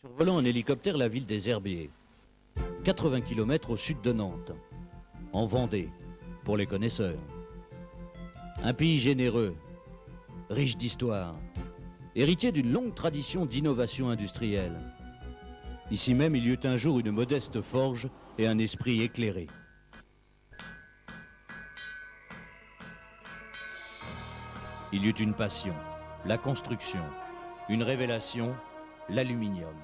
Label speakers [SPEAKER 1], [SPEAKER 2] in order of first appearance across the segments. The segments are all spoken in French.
[SPEAKER 1] Survolant en hélicoptère la ville des Herbiers, 80 km au sud de Nantes, en Vendée, pour les connaisseurs. Un pays généreux, riche d'histoire, héritier d'une longue tradition d'innovation industrielle. Ici même, il y eut un jour une modeste forge et un esprit éclairé. Il y eut une passion, la construction, une révélation, l'aluminium.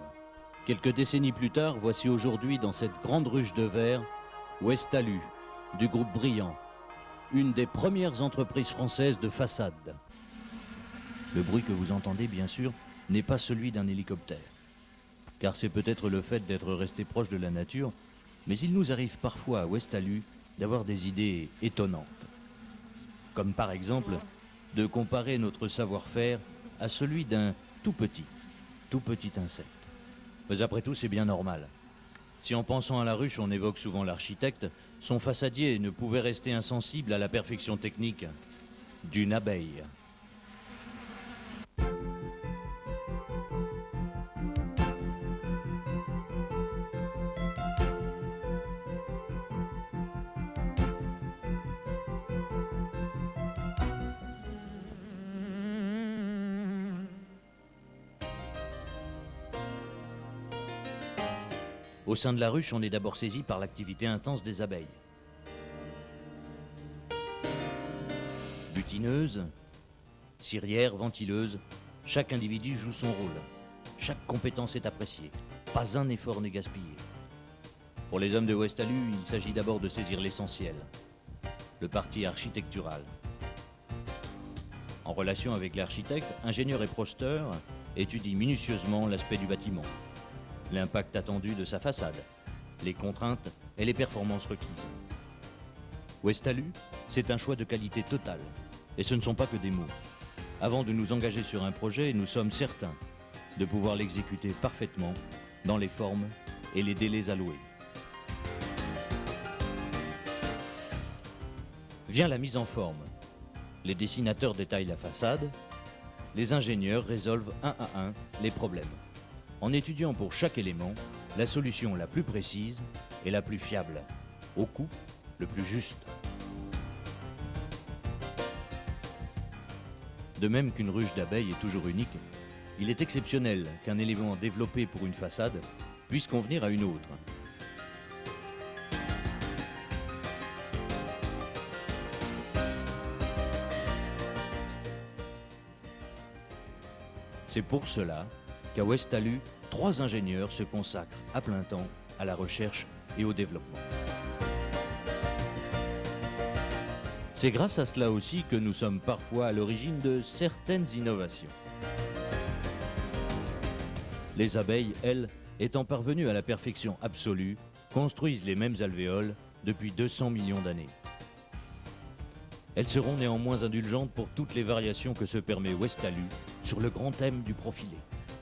[SPEAKER 1] Quelques décennies plus tard, voici aujourd'hui dans cette grande ruche de verre, Westalu, du groupe Brillant, une des premières entreprises françaises de façade. Le bruit que vous entendez, bien sûr, n'est pas celui d'un hélicoptère. Car c'est peut-être le fait d'être resté proche de la nature, mais il nous arrive parfois à Westalu d'avoir des idées étonnantes. Comme par exemple, de comparer notre savoir-faire à celui d'un tout petit insecte. Mais après tout, c'est bien normal. Si en pensant à la ruche, on évoque souvent l'architecte, son façadier ne pouvait rester insensible à la perfection technique d'une abeille. Au sein de la ruche, on est d'abord saisi par l'activité intense des abeilles. Butineuses, cirières, ventileuses, chaque individu joue son rôle. Chaque compétence est appréciée. Pas un effort n'est gaspillé. Pour les hommes de Westalu, il s'agit d'abord de saisir l'essentiel, le parti architectural. En relation avec l'architecte, ingénieur et prosteur étudient minutieusement l'aspect du bâtiment, l'impact attendu de sa façade, les contraintes et les performances requises. Westalu, c'est un choix de qualité totale, et ce ne sont pas que des mots. Avant de nous engager sur un projet, nous sommes certains de pouvoir l'exécuter parfaitement dans les formes et les délais alloués. Vient la mise en forme. Les dessinateurs détaillent la façade, les ingénieurs résolvent un à un les problèmes, en étudiant pour chaque élément la solution la plus précise et la plus fiable, au coût le plus juste. De même qu'une ruche d'abeilles est toujours unique, il est exceptionnel qu'un élément développé pour une façade puisse convenir à une autre. C'est pour cela qu'à Westalu, 3 ingénieurs se consacrent à plein temps à la recherche et au développement. C'est grâce à cela aussi que nous sommes parfois à l'origine de certaines innovations. Les abeilles, elles, étant parvenues à la perfection absolue, construisent les mêmes alvéoles depuis 200 millions d'années. Elles seront néanmoins indulgentes pour toutes les variations que se permet Westalu sur le grand thème du profilé,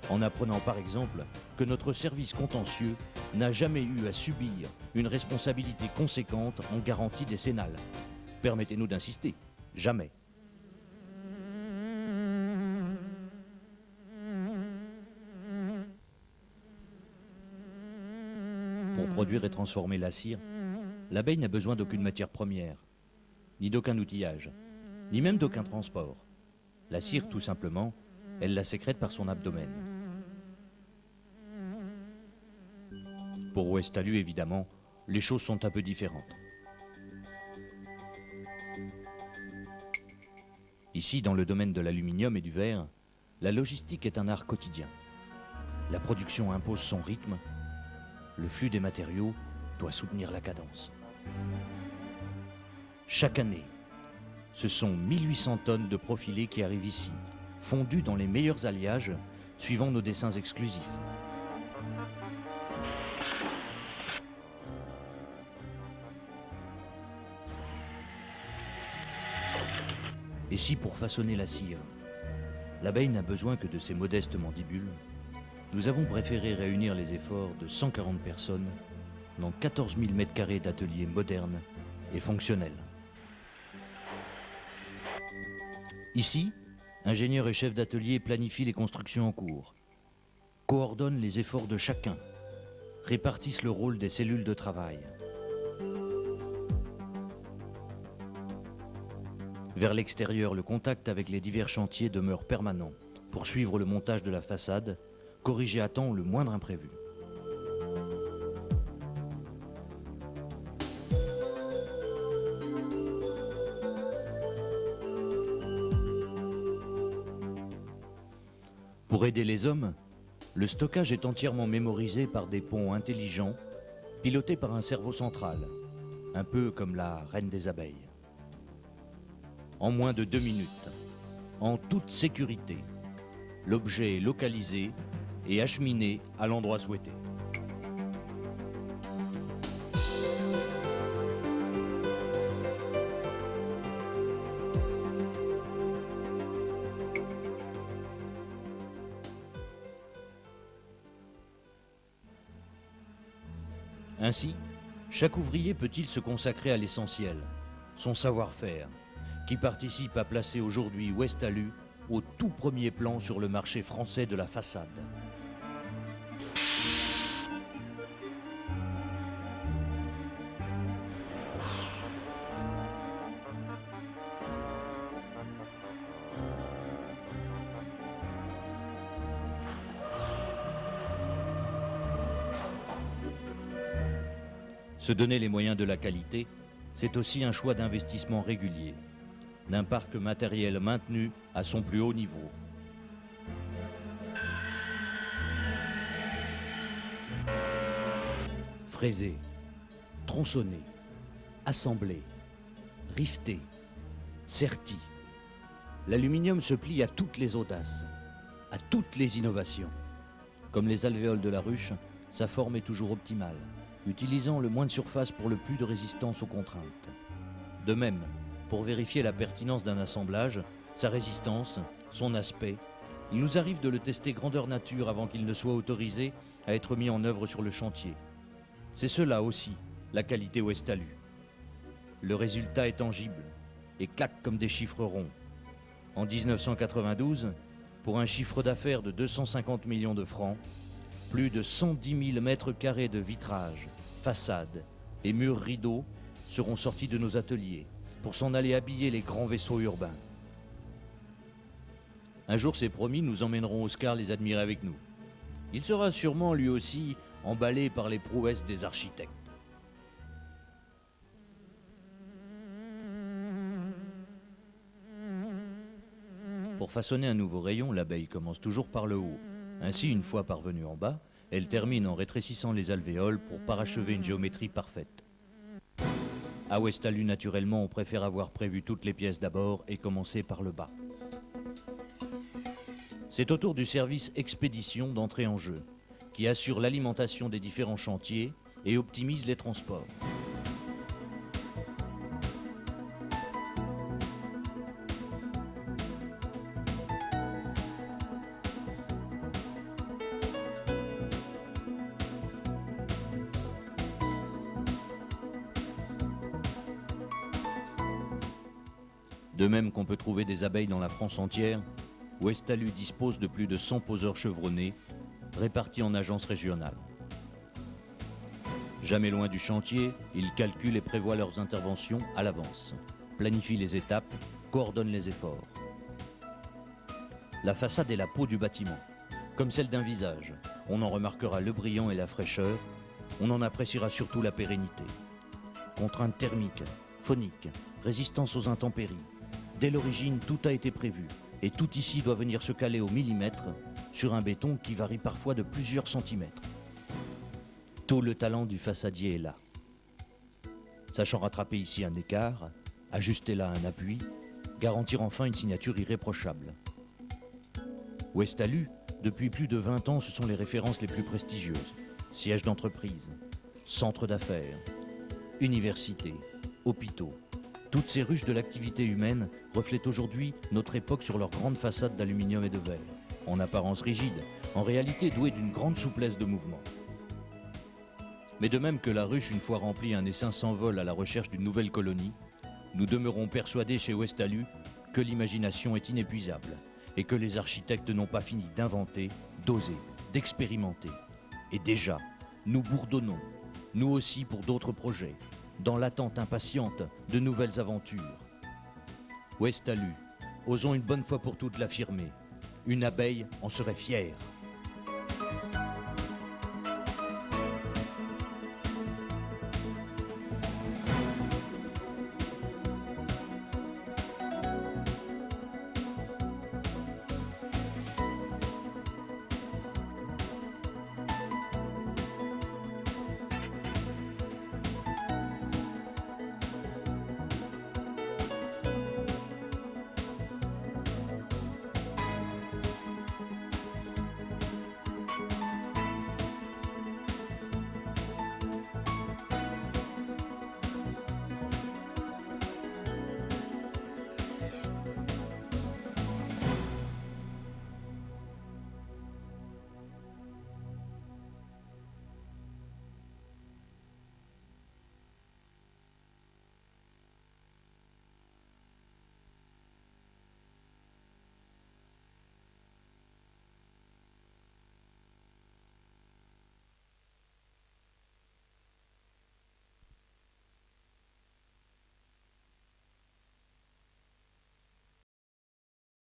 [SPEAKER 1] en apprenant par exemple que notre service contentieux n'a jamais eu à subir une responsabilité conséquente en garantie décennale. Permettez-nous d'insister, jamais. Pour produire et transformer la cire, l'abeille n'a besoin d'aucune matière première, ni d'aucun outillage, ni même d'aucun transport. La cire, tout simplement, elle la sécrète par son abdomen. Pour Westalu, évidemment, les choses sont un peu différentes. Ici, dans le domaine de l'aluminium et du verre, la logistique est un art quotidien. La production impose son rythme, le flux des matériaux doit soutenir la cadence. Chaque année, ce sont 1800 tonnes de profilés qui arrivent ici, fondus dans les meilleurs alliages, suivant nos dessins exclusifs. Et si pour façonner la cire, l'abeille n'a besoin que de ses modestes mandibules, nous avons préféré réunir les efforts de 140 personnes dans 14 000 m² d'ateliers modernes et fonctionnels. Ici, ingénieurs et chefs d'atelier planifient les constructions en cours. coordonnent les efforts de chacun, répartissent le rôle des cellules de travail. Vers l'extérieur, le contact avec les divers chantiers demeure permanent pour suivre le montage de la façade, corriger à temps le moindre imprévu. Pour aider les hommes, le stockage est entièrement mémorisé par des ponts intelligents, pilotés par un cerveau central, un peu comme la reine des abeilles. En moins de 2 minutes, en toute sécurité, l'objet est localisé et acheminé à l'endroit souhaité. Ainsi, chaque ouvrier peut-il se consacrer à l'essentiel, son savoir-faire, qui participe à placer aujourd'hui Ouestalu au tout premier plan sur le marché français de la façade. Se donner les moyens de la qualité, c'est aussi un choix d'investissement régulier, d'un parc matériel maintenu à son plus haut niveau. Fraiser, tronçonner, assembler, rifter, serti. L'aluminium se plie à toutes les audaces, à toutes les innovations. Comme les alvéoles de la ruche, sa forme est toujours optimale, utilisant le moins de surface pour le plus de résistance aux contraintes. De même, pour vérifier la pertinence d'un assemblage, sa résistance, son aspect, il nous arrive de le tester grandeur nature avant qu'il ne soit autorisé à être mis en œuvre sur le chantier. C'est cela aussi, la qualité Ouestalu. Le résultat est tangible et claque comme des chiffres ronds. En 1992, pour un chiffre d'affaires de 250 millions de francs, plus de 110 000 mètres carrés de vitrage, façades et murs rideaux seront sortis de nos ateliers pour s'en aller habiller les grands vaisseaux urbains. Un jour, c'est promis, nous emmènerons Oscar les admirer avec nous. Il sera sûrement lui aussi emballé par les prouesses des architectes. Pour façonner un nouveau rayon, l'abeille commence toujours par le haut. Ainsi, une fois parvenue en bas, elle termine en rétrécissant les alvéoles pour parachever une géométrie parfaite. À Ouestalu, naturellement, on préfère avoir prévu toutes les pièces d'abord et commencer par le bas. C'est au tour du service expédition d'entrer en jeu, qui assure l'alimentation des différents chantiers et optimise les transports. De même qu'on peut trouver des abeilles dans la France entière, Ouestalu dispose de plus de 100 poseurs chevronnés, répartis en agences régionales. Jamais loin du chantier, ils calculent et prévoient leurs interventions à l'avance, planifient les étapes, coordonnent les efforts. La façade est la peau du bâtiment, comme celle d'un visage. On en remarquera le brillant et la fraîcheur, on en appréciera surtout la pérennité. Contraintes thermiques, phoniques, résistance aux intempéries. Dès l'origine, tout a été prévu, et tout ici doit venir se caler au millimètre sur un béton qui varie parfois de plusieurs centimètres. Tout le talent du façadier est là. Sachant rattraper ici un écart, ajuster là un appui, garantir enfin une signature irréprochable. Ouestalu, depuis plus de 20 ans, ce sont les références les plus prestigieuses. Sièges d'entreprise, centres d'affaires, universités, hôpitaux. Toutes ces ruches de l'activité humaine reflètent aujourd'hui notre époque sur leurs grandes façades d'aluminium et de verre, en apparence rigides, en réalité douées d'une grande souplesse de mouvement. Mais de même que la ruche, une fois remplie, un essaim s'envole à la recherche d'une nouvelle colonie, nous demeurons persuadés chez Ouestalu que l'imagination est inépuisable et que les architectes n'ont pas fini d'inventer, d'oser d'expérimenter. Et déjà, nous bourdonnons, nous aussi pour d'autres projets, dans l'attente impatiente de nouvelles aventures. Ouestalu, osons une bonne fois pour toutes l'affirmer, une abeille en serait fière.